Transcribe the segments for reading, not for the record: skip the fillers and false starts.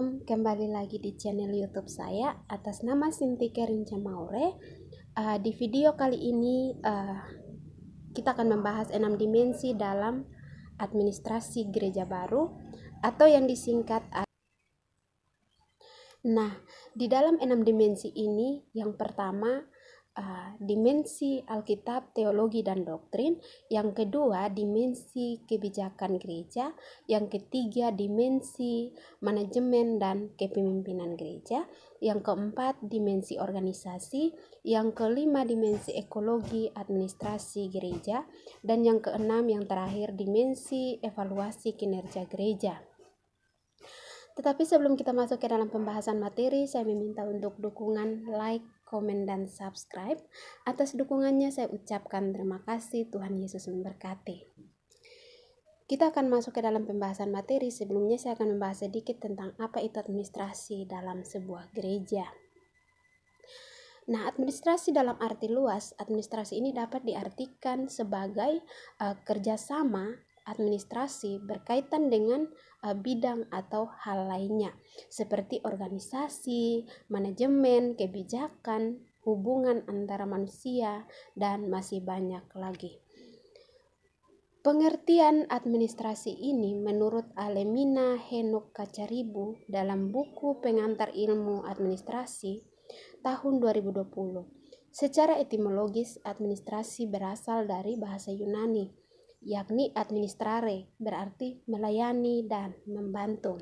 Shalom, kembali lagi di channel YouTube saya atas nama Sinti Kerinca Maure. Di video kali ini kita akan membahas 6 dimensi dalam administrasi gereja baru atau yang disingkat. Nah, di dalam 6 dimensi ini, yang pertama dimensi Alkitab, teologi dan doktrin, yang kedua dimensi kebijakan gereja, yang ketiga dimensi manajemen dan kepemimpinan gereja, yang keempat dimensi organisasi, yang kelima dimensi ekologi administrasi gereja, dan yang keenam yang terakhir dimensi evaluasi kinerja gereja. Tetapi sebelum kita masuk ke dalam pembahasan materi, saya meminta untuk dukungan like, komen, dan subscribe. Atas dukungannya saya ucapkan terima kasih. Tuhan Yesus memberkati. Kita akan masuk ke dalam pembahasan materi. Sebelumnya saya akan membahas sedikit tentang apa itu administrasi dalam sebuah gereja. Nah, administrasi dalam arti luas, administrasi ini dapat diartikan sebagai kerjasama administrasi berkaitan dengan bidang atau hal lainnya seperti organisasi, manajemen, kebijakan, hubungan antara manusia, dan masih banyak lagi. Pengertian administrasi ini menurut Alemina Henok Kacaribu dalam buku Pengantar Ilmu Administrasi tahun 2020. Secara etimologis, administrasi berasal dari bahasa Yunani, yakni administrare, berarti melayani dan membantu.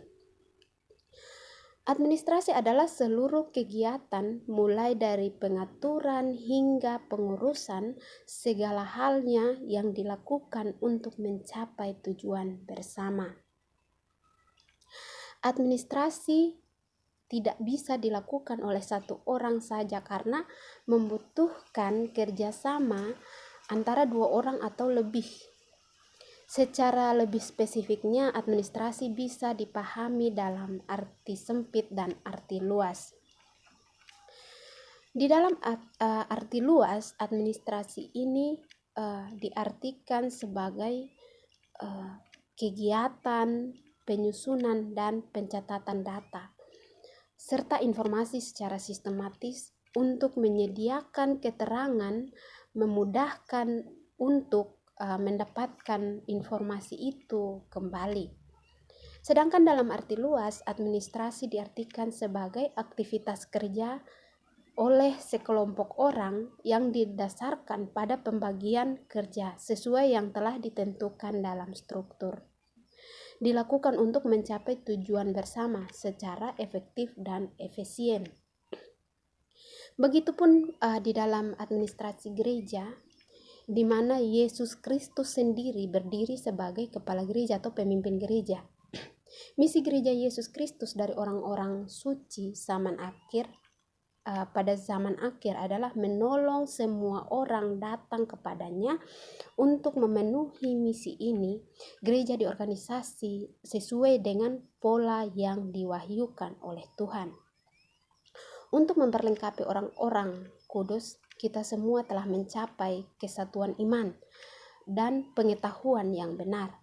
Administrasi adalah seluruh kegiatan mulai dari pengaturan hingga pengurusan segala halnya yang dilakukan untuk mencapai tujuan bersama. Administrasi tidak bisa dilakukan oleh satu orang saja karena membutuhkan kerjasama antara dua orang atau lebih. Secara lebih spesifiknya, administrasi bisa dipahami dalam arti sempit dan arti luas. Di dalam arti luas, administrasi ini diartikan sebagai kegiatan, penyusunan, dan pencatatan data, serta informasi secara sistematis untuk menyediakan keterangan, memudahkan untuk mendapatkan informasi itu kembali. Sedangkan dalam arti luas, administrasi diartikan sebagai aktivitas kerja oleh sekelompok orang yang didasarkan pada pembagian kerja sesuai yang telah ditentukan dalam struktur. Dilakukan untuk mencapai tujuan bersama secara efektif dan efisien. Begitupun di dalam administrasi gereja, di mana Yesus Kristus sendiri berdiri sebagai kepala gereja atau pemimpin gereja. Misi gereja Yesus Kristus dari orang-orang suci zaman akhir pada zaman akhir adalah menolong semua orang datang kepadanya. Untuk memenuhi misi ini, gereja diorganisasi sesuai dengan pola yang diwahyukan oleh Tuhan. Untuk memperlengkapi orang-orang kudus, kita semua telah mencapai kesatuan iman dan pengetahuan yang benar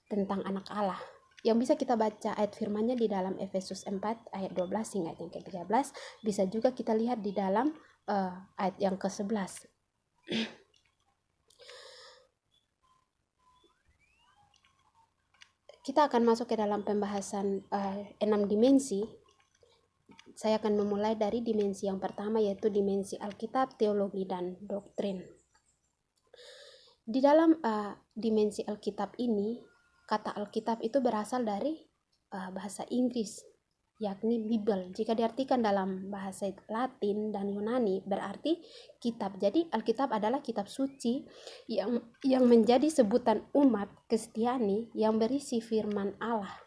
tentang anak Allah. Yang bisa kita baca ayat firman-Nya di dalam Efesus 4 ayat 12 hingga yang ke-13. Bisa juga kita lihat di dalam ayat yang ke-11. Kita akan masuk ke dalam pembahasan 6 dimensi. Saya akan memulai dari dimensi yang pertama, yaitu dimensi Alkitab, teologi, dan doktrin. Di dalam dimensi Alkitab ini, kata Alkitab itu berasal dari bahasa Inggris, yakni Bible. Jika diartikan dalam bahasa Latin dan Yunani berarti kitab. Jadi Alkitab adalah kitab suci yang menjadi sebutan umat Kristiani yang berisi firman Allah.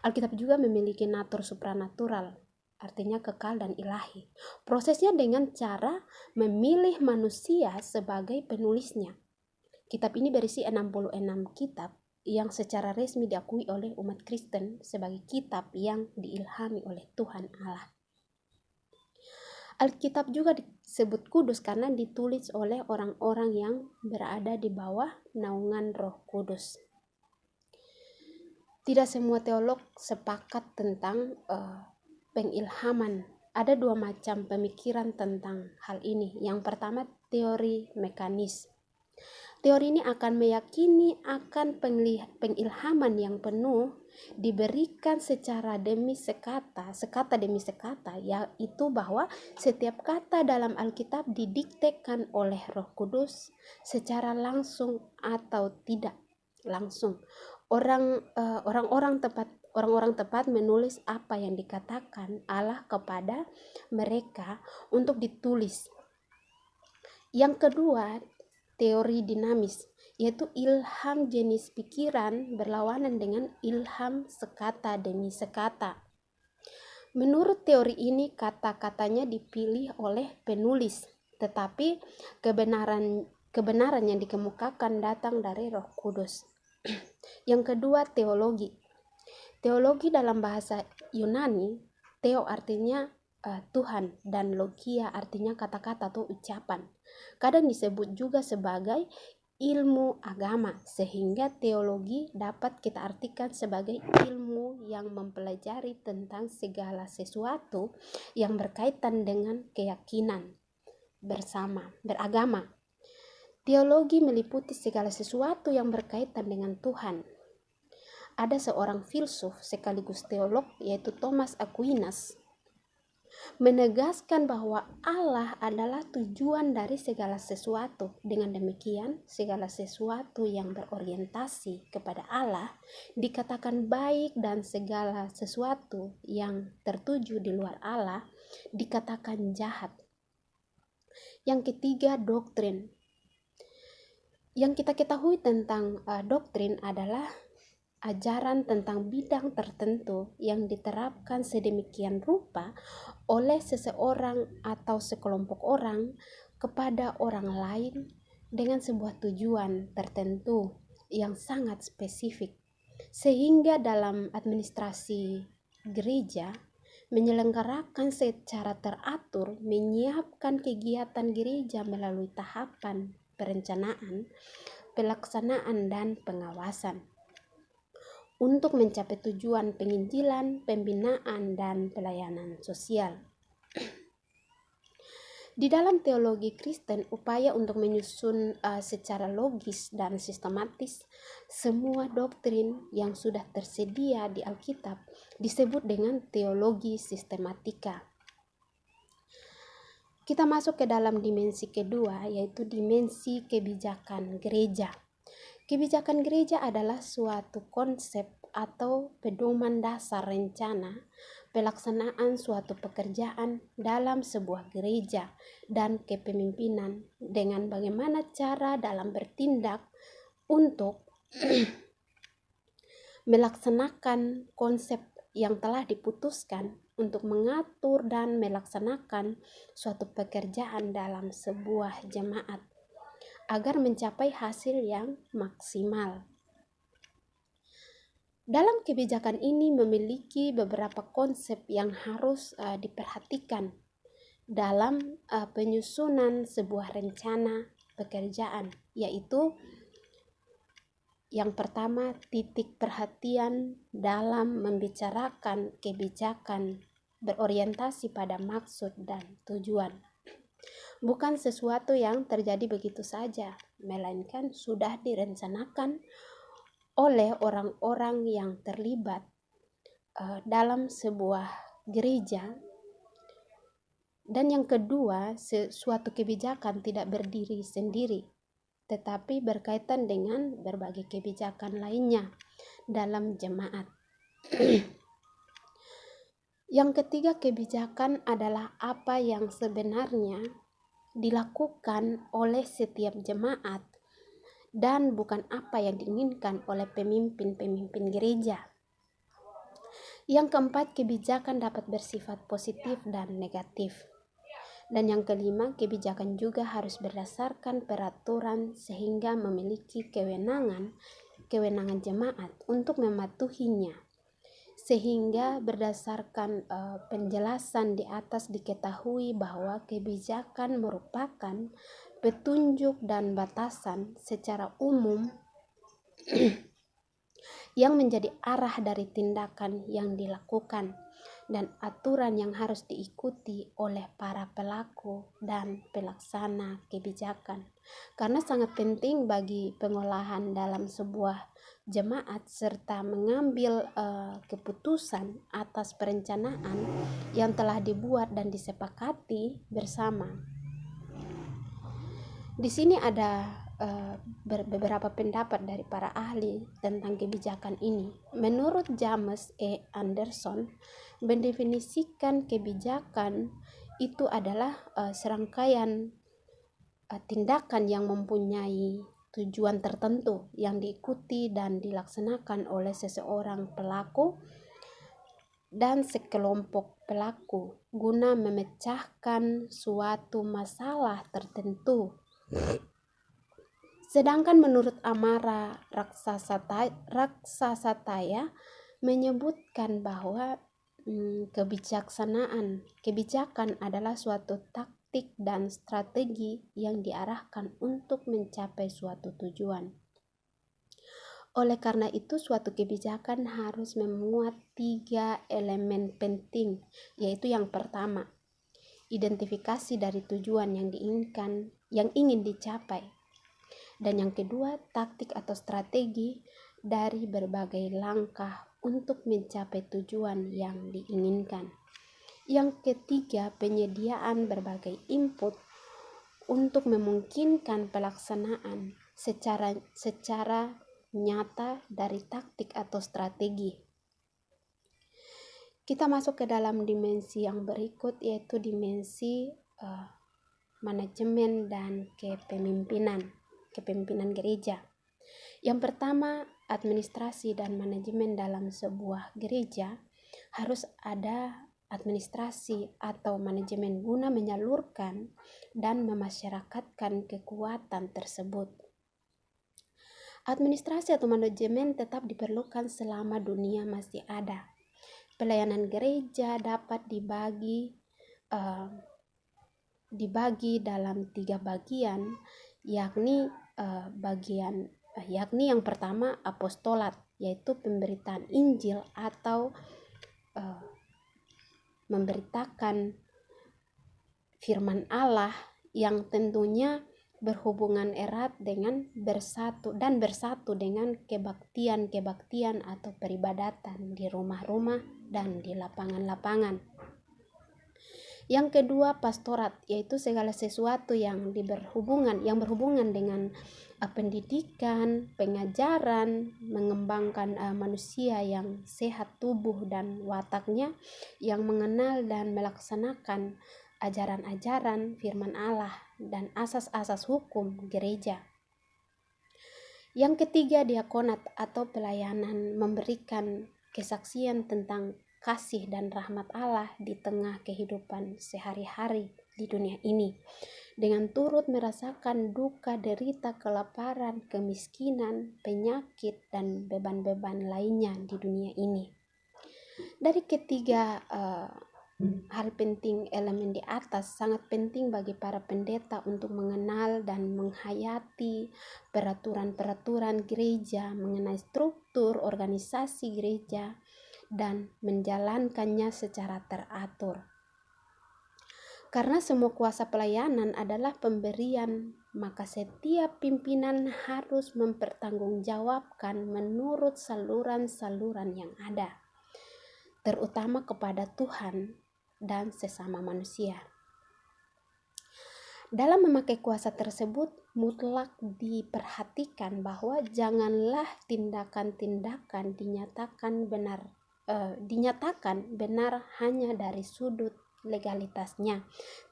Alkitab juga memiliki natur supranatural, artinya kekal dan ilahi. Prosesnya dengan cara memilih manusia sebagai penulisnya. Kitab ini berisi 66 kitab yang secara resmi diakui oleh umat Kristen sebagai kitab yang diilhami oleh Tuhan Allah. Alkitab juga disebut kudus karena ditulis oleh orang-orang yang berada di bawah naungan Roh Kudus. Tidak semua teolog sepakat tentang pengilhaman. Ada dua macam pemikiran tentang hal ini. Yang pertama, teori mekanis. Teori ini akan meyakini akan pengilhaman yang penuh diberikan secara demi sekata demi sekata, yaitu bahwa setiap kata dalam Alkitab didiktekan oleh Roh Kudus secara langsung atau tidak langsung. Orang-orang tepat menulis apa yang dikatakan Allah kepada mereka untuk ditulis. Yang kedua, teori dinamis, yaitu ilham jenis pikiran berlawanan dengan ilham sekata demi sekata. Menurut teori ini, kata-katanya dipilih oleh penulis, tetapi kebenaran yang dikemukakan datang dari Roh Kudus. Yang kedua, teologi. Teologi dalam bahasa Yunani, theo artinya Tuhan, dan logia artinya kata-kata atau ucapan. Kadang disebut juga sebagai ilmu agama, sehingga teologi dapat kita artikan sebagai ilmu yang mempelajari tentang segala sesuatu yang berkaitan dengan keyakinan beragama. Teologi meliputi segala sesuatu yang berkaitan dengan Tuhan. Ada seorang filsuf sekaligus teolog, yaitu Thomas Aquinas, menegaskan bahwa Allah adalah tujuan dari segala sesuatu. Dengan demikian, segala sesuatu yang berorientasi kepada Allah dikatakan baik, dan segala sesuatu yang tertuju di luar Allah dikatakan jahat. Yang ketiga, doktrin. Yang kita ketahui tentang doktrin adalah ajaran tentang bidang tertentu yang diterapkan sedemikian rupa oleh seseorang atau sekelompok orang kepada orang lain dengan sebuah tujuan tertentu yang sangat spesifik, sehingga dalam administrasi gereja menyelenggarakan secara teratur, menyiapkan kegiatan gereja melalui tahapan perencanaan, pelaksanaan, dan pengawasan untuk mencapai tujuan penginjilan, pembinaan, dan pelayanan sosial. Di dalam teologi Kristen, upaya untuk menyusun secara logis dan sistematis semua doktrin yang sudah tersedia di Alkitab disebut dengan teologi sistematika. Kita masuk ke dalam dimensi kedua, yaitu dimensi kebijakan gereja. Kebijakan gereja adalah suatu konsep atau pedoman dasar rencana pelaksanaan suatu pekerjaan dalam sebuah gereja dan kepemimpinan dengan bagaimana cara dalam bertindak untuk melaksanakan konsep yang telah diputuskan untuk mengatur dan melaksanakan suatu pekerjaan dalam sebuah jemaat agar mencapai hasil yang maksimal. Dalam kebijakan ini memiliki beberapa konsep yang harus diperhatikan dalam penyusunan sebuah rencana pekerjaan, yaitu yang pertama, titik perhatian dalam membicarakan kebijakan berorientasi pada maksud dan tujuan. Bukan sesuatu yang terjadi begitu saja, melainkan sudah direncanakan oleh orang-orang yang terlibat dalam sebuah gereja. Dan yang kedua, suatu kebijakan tidak berdiri sendiri, tetapi berkaitan dengan berbagai kebijakan lainnya dalam jemaat. Yang ketiga, kebijakan adalah apa yang sebenarnya dilakukan oleh setiap jemaat dan bukan apa yang diinginkan oleh pemimpin-pemimpin gereja. Yang keempat, kebijakan dapat bersifat positif dan negatif. Dan yang kelima, kebijakan juga harus berdasarkan peraturan sehingga memiliki kewenangan jemaat untuk mematuhinya. Sehingga berdasarkan penjelasan di atas diketahui bahwa kebijakan merupakan petunjuk dan batasan secara umum yang menjadi arah dari tindakan yang dilakukan dan aturan yang harus diikuti oleh para pelaku dan pelaksana kebijakan. Karena sangat penting bagi pengolahan dalam sebuah jemaat serta mengambil keputusan atas perencanaan yang telah dibuat dan disepakati bersama. Di sini ada beberapa pendapat dari para ahli tentang kebijakan ini. Menurut James E. Anderson, mendefinisikan kebijakan itu adalah serangkaian tindakan yang mempunyai tujuan tertentu yang diikuti dan dilaksanakan oleh seseorang pelaku dan sekelompok pelaku guna memecahkan suatu masalah tertentu. Sedangkan menurut Amara Raksasataya menyebutkan bahwa kebijakan adalah suatu taktik dan strategi yang diarahkan untuk mencapai suatu tujuan. Oleh karena itu, suatu kebijakan harus memuat 3 elemen penting, yaitu yang pertama, identifikasi dari tujuan yang ingin dicapai. Dan yang kedua, taktik atau strategi dari berbagai langkah untuk mencapai tujuan yang diinginkan. Yang ketiga, penyediaan berbagai input untuk memungkinkan pelaksanaan secara nyata dari taktik atau strategi. Kita masuk ke dalam dimensi yang berikut, yaitu dimensi manajemen dan kepemimpinan gereja. Yang pertama, administrasi dan manajemen dalam sebuah gereja harus ada administrasi atau manajemen guna menyalurkan dan memasyarakatkan kekuatan tersebut. Administrasi atau manajemen tetap diperlukan selama dunia masih ada. Pelayanan gereja dapat dibagi dalam 3 bagian, yakni yang pertama apostolat, yaitu pemberitaan Injil atau memberitakan firman Allah yang tentunya berhubungan erat dengan bersatu dengan kebaktian atau peribadatan di rumah-rumah dan di lapangan-lapangan. Yang kedua, pastorat, yaitu segala sesuatu yang berhubungan dengan pendidikan, pengajaran, mengembangkan manusia yang sehat tubuh dan wataknya, yang mengenal dan melaksanakan ajaran-ajaran firman Allah dan asas-asas hukum gereja. Yang ketiga, diakonat atau pelayanan, memberikan kesaksian tentang kasih dan rahmat Allah di tengah kehidupan sehari-hari di dunia ini, dengan turut merasakan duka, derita, kelaparan, kemiskinan, penyakit, dan beban-beban lainnya di dunia ini. Dari ketiga hal penting elemen di atas, sangat penting bagi para pendeta untuk mengenal dan menghayati peraturan-peraturan gereja mengenai struktur organisasi gereja dan menjalankannya secara teratur. Karena semua kuasa pelayanan adalah pemberian, maka setiap pimpinan harus mempertanggungjawabkan menurut saluran-saluran yang ada, terutama kepada Tuhan dan sesama manusia. Dalam memakai kuasa tersebut, mutlak diperhatikan bahwa janganlah tindakan-tindakan dinyatakan benar hanya dari sudut legalitasnya,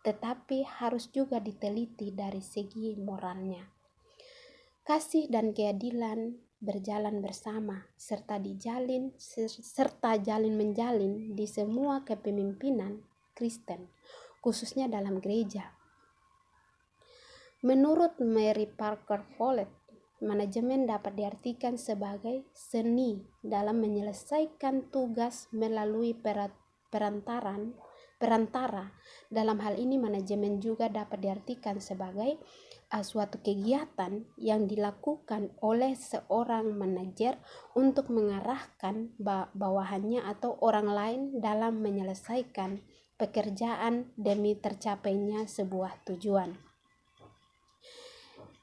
tetapi harus juga diteliti dari segi moralnya. Kasih dan keadilan berjalan bersama serta menjalin di semua kepemimpinan Kristen, khususnya dalam gereja. Menurut Mary Parker Follett, manajemen dapat diartikan sebagai seni dalam menyelesaikan tugas melalui perantara. Dalam hal ini, manajemen juga dapat diartikan sebagai suatu kegiatan yang dilakukan oleh seorang manajer untuk mengarahkan bawahannya atau orang lain dalam menyelesaikan pekerjaan demi tercapainya sebuah tujuan.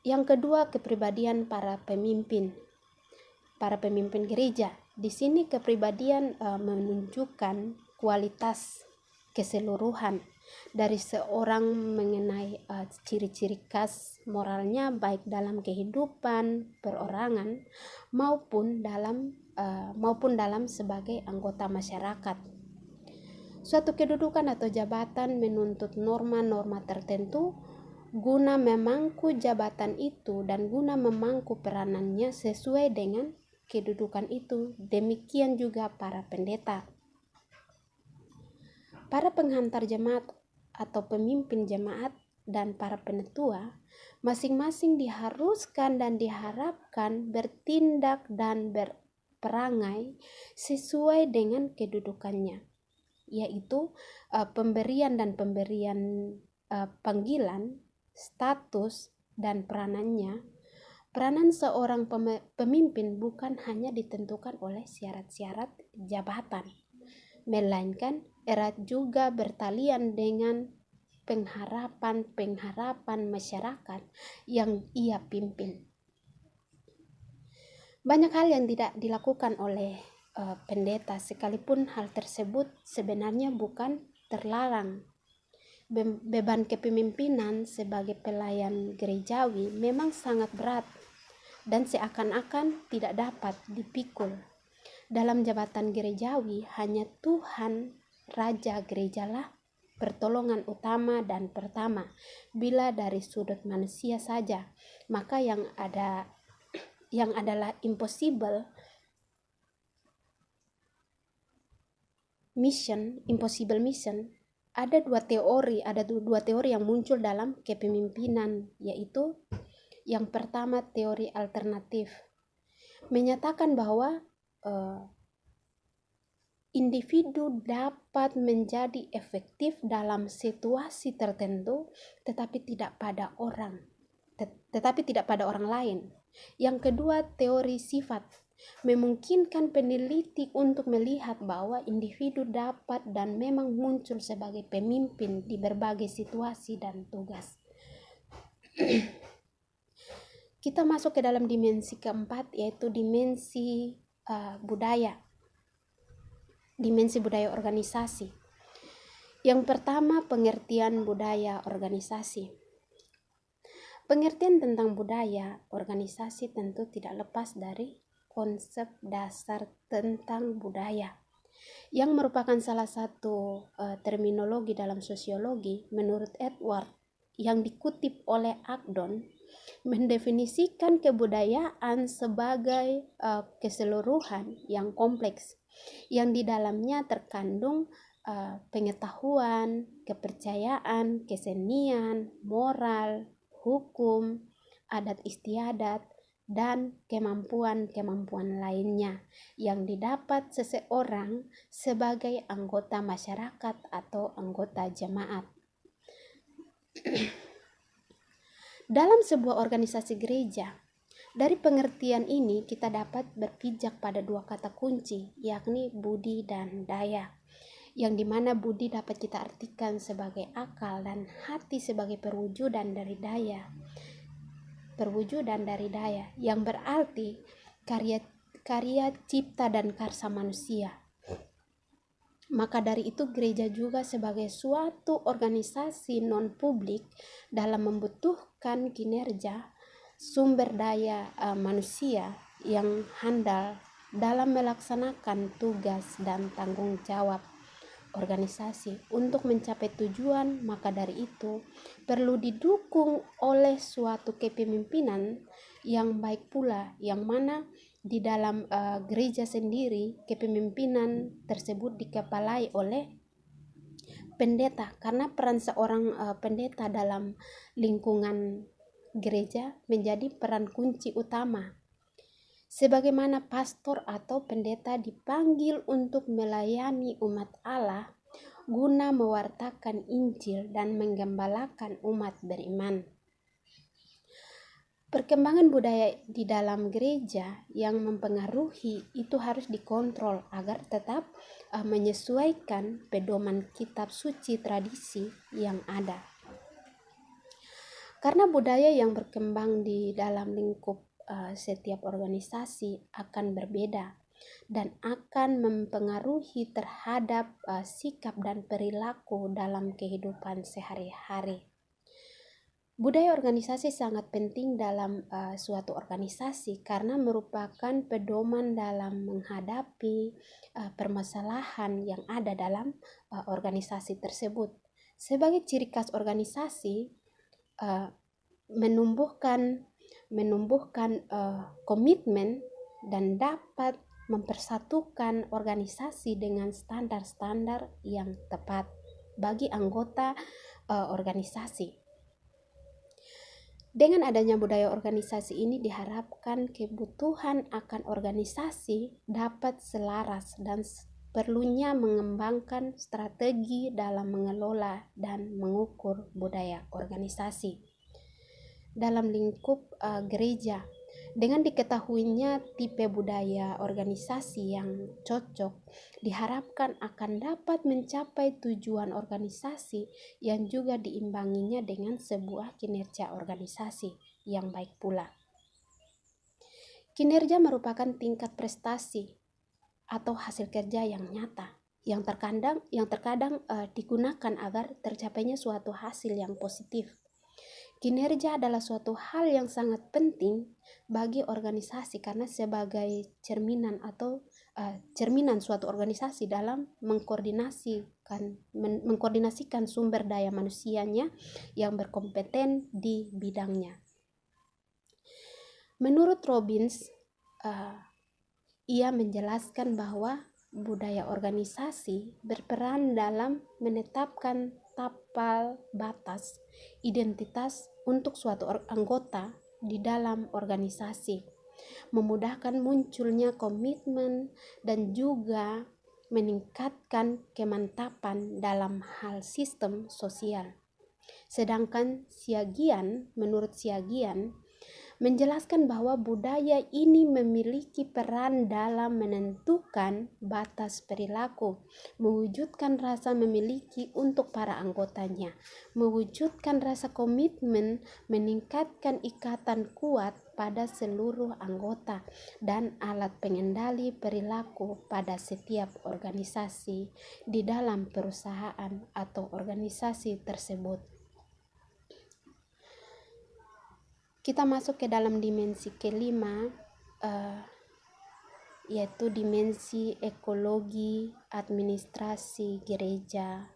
Yang kedua, kepribadian para pemimpin gereja. Di sini kepribadian menunjukkan kualitas keseluruhan dari seorang mengenai ciri-ciri khas moralnya, baik dalam kehidupan perorangan maupun dalam sebagai anggota masyarakat. Suatu kedudukan atau jabatan menuntut norma-norma tertentu guna memangku jabatan itu dan guna memangku peranannya sesuai dengan kedudukan itu. Demikian juga para pendeta. Para penghantar jemaat atau pemimpin jemaat dan para penetua masing-masing diharuskan dan diharapkan bertindak dan berperangai sesuai dengan kedudukannya, yaitu pemberian panggilan, status, dan peranannya. Peranan seorang pemimpin bukan hanya ditentukan oleh syarat-syarat jabatan, melainkan erat juga bertalian dengan pengharapan masyarakat yang ia pimpin. Banyak hal yang tidak dilakukan oleh pendeta, sekalipun hal tersebut sebenarnya bukan terlarang. Beban kepemimpinan sebagai pelayan gerejawi memang sangat berat dan seakan-akan tidak dapat dipikul. Dalam jabatan gerejawi, hanya Tuhan Raja Gerejalah pertolongan utama dan pertama. Bila dari sudut manusia saja, maka yang adalah impossible mission, ada dua teori yang muncul dalam kepemimpinan, yaitu yang pertama teori alternatif, menyatakan bahwa individu dapat menjadi efektif dalam situasi tertentu tetapi tidak pada orang lain. Yang kedua, teori sifat, memungkinkan peneliti untuk melihat bahwa individu dapat dan memang muncul sebagai pemimpin di berbagai situasi dan tugas. Kita masuk ke dalam dimensi keempat, yaitu dimensi budaya. Dimensi budaya organisasi. Yang pertama, pengertian budaya organisasi. Pengertian tentang budaya organisasi tentu tidak lepas dari konsep dasar tentang budaya, yang merupakan salah satu terminologi dalam sosiologi. Menurut Edward, yang dikutip oleh Agdon, mendefinisikan kebudayaan sebagai keseluruhan yang kompleks, yang di dalamnya terkandung pengetahuan, kepercayaan, kesenian, moral, hukum, adat istiadat, dan kemampuan-kemampuan lainnya yang didapat seseorang sebagai anggota masyarakat atau anggota jemaat. Dalam sebuah organisasi gereja, dari pengertian ini kita dapat berpijak pada dua kata kunci, yakni budi dan daya, yang dimana budi dapat kita artikan sebagai akal dan hati sebagai perwujudan dari daya, yang berarti karya cipta dan karsa manusia. Maka dari itu gereja juga sebagai suatu organisasi non-publik dalam membutuhkan kinerja sumber daya manusia yang handal dalam melaksanakan tugas dan tanggung jawab organisasi untuk mencapai tujuan. Maka dari itu perlu didukung oleh suatu kepemimpinan yang baik pula, yang mana di dalam gereja sendiri kepemimpinan tersebut dikepalai oleh pendeta, karena peran seorang pendeta dalam lingkungan gereja menjadi peran kunci utama. Sebagaimana pastor atau pendeta dipanggil untuk melayani umat Allah guna mewartakan Injil dan menggembalakan umat beriman. Perkembangan budaya di dalam gereja yang mempengaruhi itu harus dikontrol agar tetap menyesuaikan pedoman kitab suci tradisi yang ada. Karena budaya yang berkembang di dalam lingkup setiap organisasi akan berbeda dan akan mempengaruhi terhadap sikap dan perilaku dalam kehidupan sehari-hari. Budaya organisasi sangat penting dalam suatu organisasi karena merupakan pedoman dalam menghadapi permasalahan yang ada dalam organisasi tersebut. Sebagai ciri khas organisasi, menumbuhkan komitmen dan dapat mempersatukan organisasi dengan standar-standar yang tepat bagi anggota organisasi. Dengan adanya budaya organisasi ini diharapkan kebutuhan akan organisasi dapat selaras dan perlunya mengembangkan strategi dalam mengelola dan mengukur budaya organisasi. Dalam lingkup gereja, dengan diketahuinya tipe budaya organisasi yang cocok, diharapkan akan dapat mencapai tujuan organisasi yang juga diimbanginya dengan sebuah kinerja organisasi yang baik pula. Kinerja merupakan tingkat prestasi atau hasil kerja yang nyata, yang terkadang digunakan agar tercapainya suatu hasil yang positif. Kinerja adalah suatu hal yang sangat penting bagi organisasi karena sebagai cerminan suatu organisasi dalam mengkoordinasikan sumber daya manusianya yang berkompeten di bidangnya. Menurut Robbins, ia menjelaskan bahwa budaya organisasi berperan dalam menetapkan tapal batas identitas untuk suatu anggota di dalam organisasi, memudahkan munculnya komitmen dan juga meningkatkan kemantapan dalam hal sistem sosial. Sedangkan menurut Siagian menjelaskan bahwa budaya ini memiliki peran dalam menentukan batas perilaku, mewujudkan rasa memiliki untuk para anggotanya, mewujudkan rasa komitmen, meningkatkan ikatan kuat pada seluruh anggota, dan alat pengendali perilaku pada setiap organisasi di dalam perusahaan atau organisasi tersebut. Kita masuk ke dalam dimensi kelima, yaitu dimensi ekologi administrasi gereja.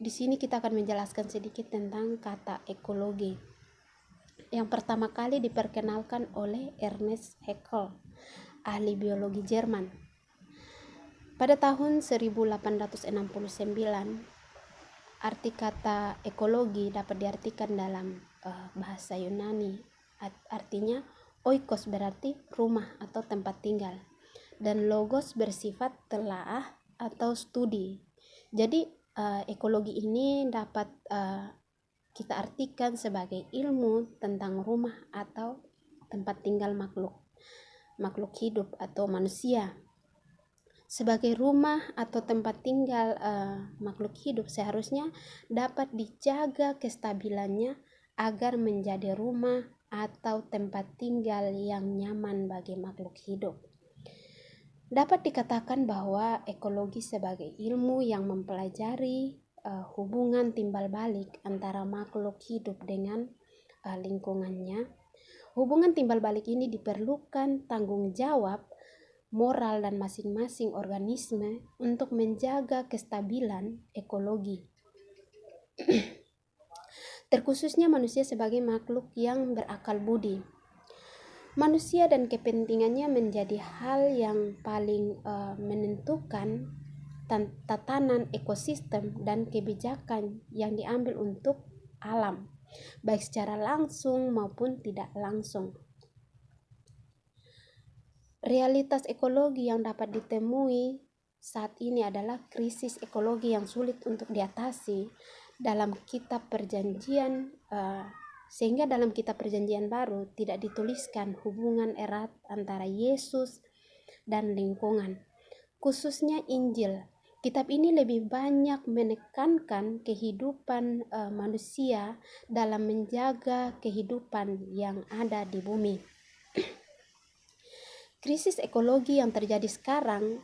Di sini kita akan menjelaskan sedikit tentang kata ekologi. Yang pertama kali diperkenalkan oleh Ernest Haeckel, ahli biologi Jerman. Pada tahun 1869, arti kata ekologi dapat diartikan dalam bahasa Yunani. Artinya oikos berarti rumah atau tempat tinggal, dan logos bersifat telaah atau studi. Jadi ekologi ini dapat kita artikan sebagai ilmu tentang rumah atau tempat tinggal makhluk hidup atau manusia. Sebagai rumah atau tempat tinggal makhluk hidup seharusnya dapat dijaga kestabilannya agar menjadi rumah atau tempat tinggal yang nyaman bagi makhluk hidup. Dapat dikatakan bahwa ekologi sebagai ilmu yang mempelajari hubungan timbal balik antara makhluk hidup dengan lingkungannya. Hubungan timbal balik ini diperlukan tanggung jawab moral dan masing-masing organisme untuk menjaga kestabilan ekologi. Terkhususnya manusia sebagai makhluk yang berakal budi. Manusia dan kepentingannya menjadi hal yang paling menentukan tatanan ekosistem dan kebijakan yang diambil untuk alam, baik secara langsung maupun tidak langsung. Realitas ekologi yang dapat ditemui saat ini adalah krisis ekologi yang sulit untuk diatasi. Dalam kitab perjanjian Sehingga dalam kitab Perjanjian Baru tidak dituliskan hubungan erat antara Yesus dan lingkungan. Khususnya Injil, kitab ini lebih banyak menekankan kehidupan manusia dalam menjaga kehidupan yang ada di bumi. Krisis ekologi yang terjadi sekarang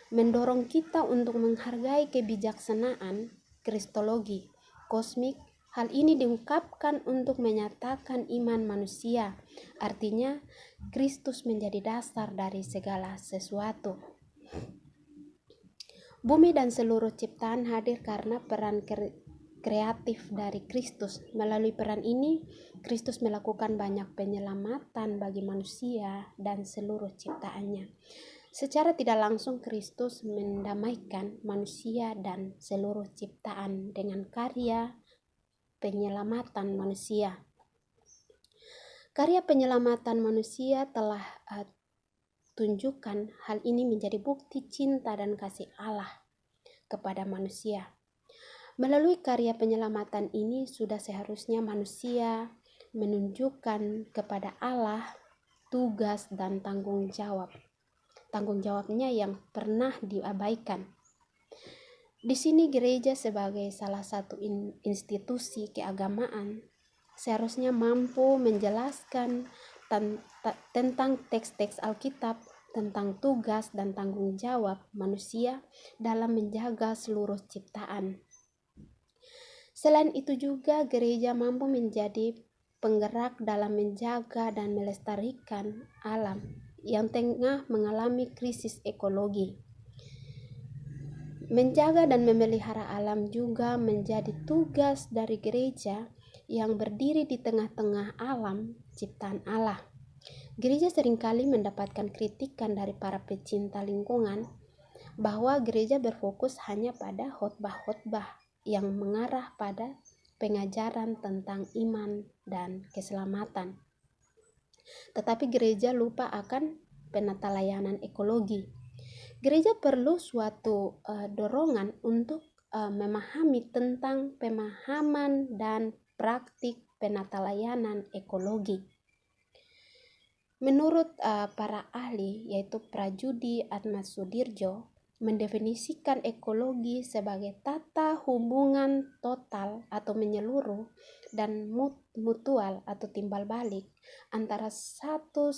mendorong kita untuk menghargai kebijaksanaan kristologi kosmik. Hal ini diungkapkan untuk menyatakan iman manusia, artinya Kristus menjadi dasar dari segala sesuatu. Bumi dan seluruh ciptaan hadir karena peran kreatif dari Kristus. Melalui peran ini, Kristus melakukan banyak penyelamatan bagi manusia dan seluruh ciptaannya. Secara tidak langsung, Kristus mendamaikan manusia dan seluruh ciptaan dengan karya penyelamatan manusia. Karya penyelamatan manusia telah tunjukkan hal ini menjadi bukti cinta dan kasih Allah kepada manusia. Melalui karya penyelamatan ini sudah seharusnya manusia menunjukkan kepada Allah tugas dan tanggung jawabnya yang pernah diabaikan. Di sini gereja sebagai salah satu institusi keagamaan seharusnya mampu menjelaskan tentang teks-teks Alkitab, tentang tugas dan tanggung jawab manusia dalam menjaga seluruh ciptaan. Selain itu juga gereja mampu menjadi penggerak dalam menjaga dan melestarikan alam yang tengah mengalami krisis ekologi. Menjaga dan memelihara alam juga menjadi tugas dari gereja yang berdiri di tengah-tengah alam ciptaan Allah. Gereja seringkali mendapatkan kritikan dari para pecinta lingkungan bahwa gereja berfokus hanya pada khotbah-khotbah yang mengarah pada pengajaran tentang iman dan keselamatan. Tetapi gereja lupa akan penata layanan ekologi. Gereja perlu suatu dorongan untuk memahami tentang pemahaman dan praktik penata layanan ekologi. Menurut para ahli, yaitu Prajudi Atmasudirjo, mendefinisikan ekologi sebagai tata hubungan total atau menyeluruh dan mutual atau timbal balik antara satu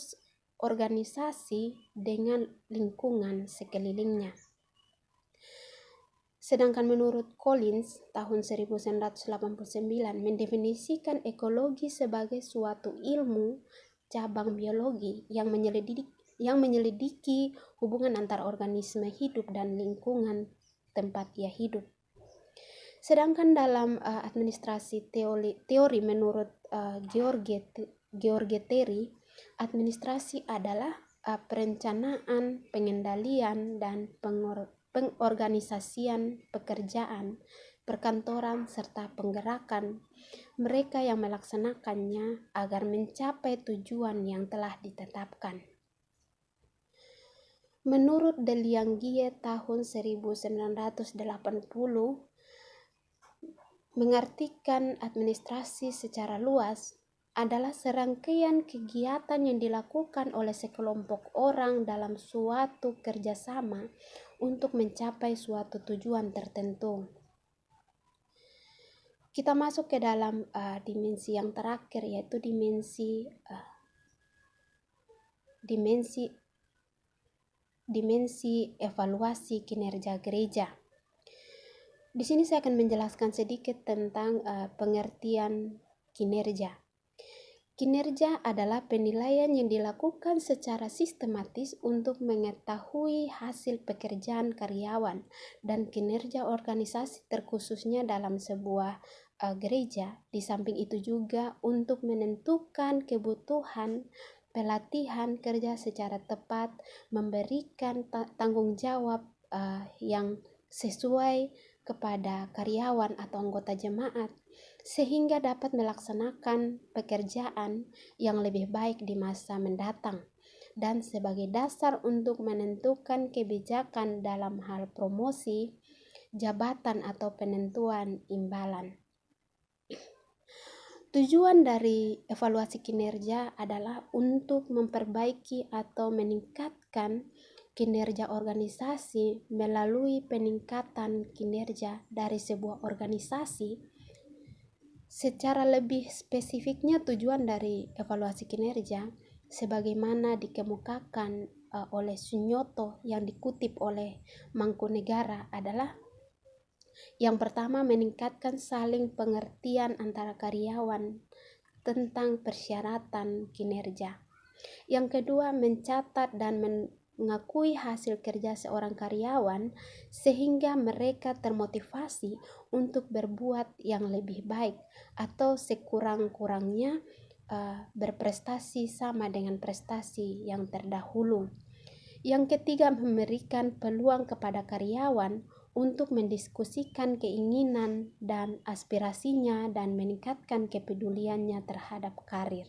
organisasi dengan lingkungan sekelilingnya. Sedangkan menurut Collins tahun 1989 mendefinisikan ekologi sebagai suatu ilmu cabang biologi yang menyelidiki hubungan antara organisme hidup dan lingkungan tempat ia hidup. Sedangkan dalam administrasi teori menurut George Terry, administrasi adalah perencanaan, pengendalian, dan pengorganisasian pekerjaan, perkantoran, serta penggerakan mereka yang melaksanakannya agar mencapai tujuan yang telah ditetapkan. Menurut Deliangie tahun 1980, mengartikan administrasi secara luas adalah serangkaian kegiatan yang dilakukan oleh sekelompok orang dalam suatu kerjasama untuk mencapai suatu tujuan tertentu. Kita masuk ke dalam dimensi yang terakhir, yaitu dimensi evaluasi kinerja gereja. Di sini saya akan menjelaskan sedikit tentang pengertian kinerja. Kinerja adalah penilaian yang dilakukan secara sistematis untuk mengetahui hasil pekerjaan karyawan dan kinerja organisasi terkhususnya dalam sebuah gereja. Di samping itu juga untuk menentukan kebutuhan pelatihan kerja secara tepat, memberikan tanggung jawab yang sesuai kepada karyawan atau anggota jemaat, sehingga dapat melaksanakan pekerjaan yang lebih baik di masa mendatang, dan sebagai dasar untuk menentukan kebijakan dalam hal promosi, jabatan atau penentuan imbalan. Tujuan dari evaluasi kinerja adalah untuk memperbaiki atau meningkatkan kinerja organisasi melalui peningkatan kinerja dari sebuah organisasi. Secara lebih spesifiknya, tujuan dari evaluasi kinerja sebagaimana dikemukakan oleh Sunyoto yang dikutip oleh Mangkunegara adalah yang pertama, meningkatkan saling pengertian antara karyawan tentang persyaratan kinerja. Yang kedua, mencatat dan mengakui hasil kerja seorang karyawan sehingga mereka termotivasi untuk berbuat yang lebih baik atau sekurang-kurangnya berprestasi sama dengan prestasi yang terdahulu. Yang ketiga, memberikan peluang kepada karyawan untuk mendiskusikan keinginan dan aspirasinya dan meningkatkan kepeduliannya terhadap karir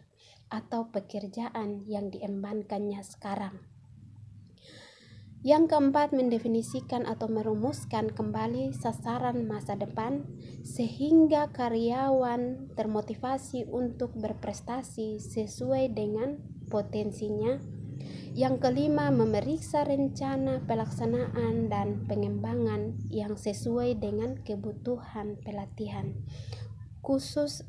atau pekerjaan yang diembankannya sekarang. Yang keempat, mendefinisikan atau merumuskan kembali sasaran masa depan sehingga karyawan termotivasi untuk berprestasi sesuai dengan potensinya. Yang kelima, memeriksa rencana pelaksanaan dan pengembangan yang sesuai dengan kebutuhan pelatihan, khusus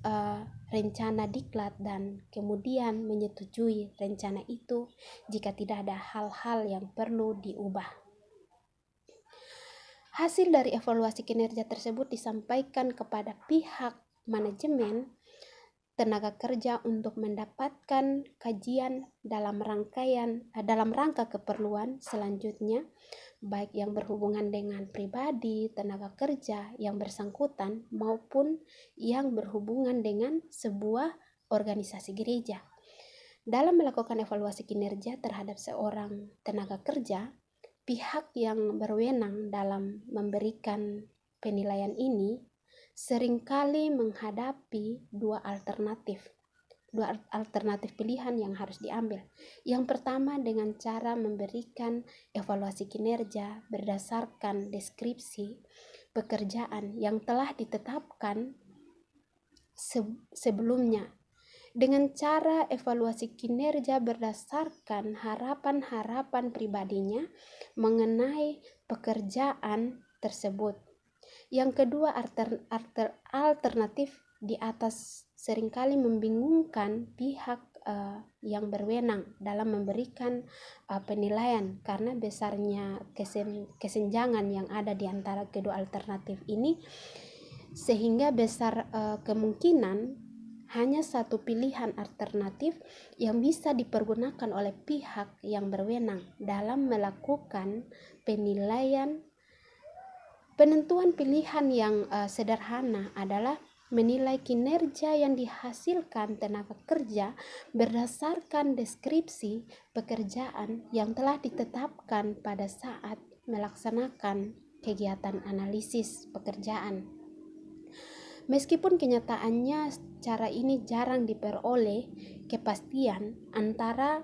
rencana diklat, dan kemudian menyetujui rencana itu jika tidak ada hal-hal yang perlu diubah. Hasil dari evaluasi kinerja tersebut disampaikan kepada pihak manajemen tenaga kerja untuk mendapatkan kajian dalam rangka keperluan selanjutnya, baik yang berhubungan dengan pribadi tenaga kerja yang bersangkutan maupun yang berhubungan dengan sebuah organisasi gereja. Dalam melakukan evaluasi kinerja terhadap seorang tenaga kerja, pihak yang berwenang dalam memberikan penilaian ini seringkali menghadapi dua alternatif pilihan yang harus diambil. Yang pertama, dengan cara memberikan evaluasi kinerja berdasarkan deskripsi pekerjaan yang telah ditetapkan sebelumnya. Dengan cara evaluasi kinerja berdasarkan harapan-harapan pribadinya mengenai pekerjaan tersebut. Yang kedua, alternatif di atas seringkali membingungkan pihak yang berwenang dalam memberikan penilaian karena besarnya kesenjangan yang ada di antara kedua alternatif ini, sehingga besar kemungkinan hanya satu pilihan alternatif yang bisa dipergunakan oleh pihak yang berwenang dalam melakukan penilaian. Penentuan pilihan yang sederhana adalah menilai kinerja yang dihasilkan tenaga kerja berdasarkan deskripsi pekerjaan yang telah ditetapkan pada saat melaksanakan kegiatan analisis pekerjaan. Meskipun kenyataannya cara ini jarang diperoleh kepastian antara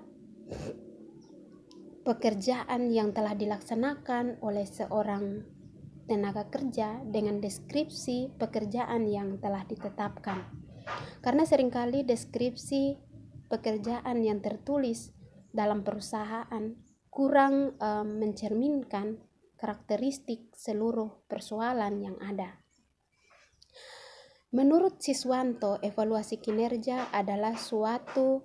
pekerjaan yang telah dilaksanakan oleh seorang tenaga kerja dengan deskripsi pekerjaan yang telah ditetapkan. Karena seringkali deskripsi pekerjaan yang tertulis dalam perusahaan kurang mencerminkan karakteristik seluruh persoalan yang ada. Menurut Siswanto, evaluasi kinerja adalah suatu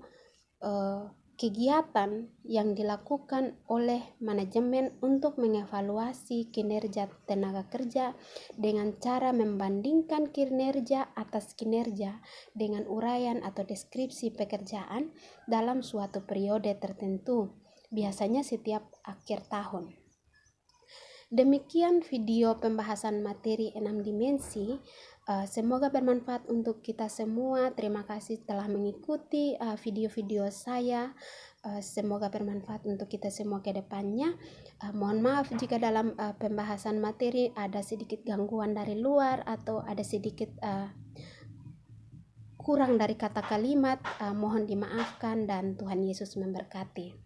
kegiatan yang dilakukan oleh manajemen untuk mengevaluasi kinerja tenaga kerja dengan cara membandingkan kinerja atas kinerja dengan uraian atau deskripsi pekerjaan dalam suatu periode tertentu, biasanya setiap akhir tahun. Demikian video pembahasan materi 6 dimensi. Semoga bermanfaat untuk kita semua. Terima kasih telah mengikuti video-video saya. Semoga bermanfaat untuk kita semua ke depannya. Mohon maaf jika dalam pembahasan materi ada sedikit gangguan dari luar atau ada sedikit kurang dari kata kalimat. Mohon dimaafkan dan Tuhan Yesus memberkati.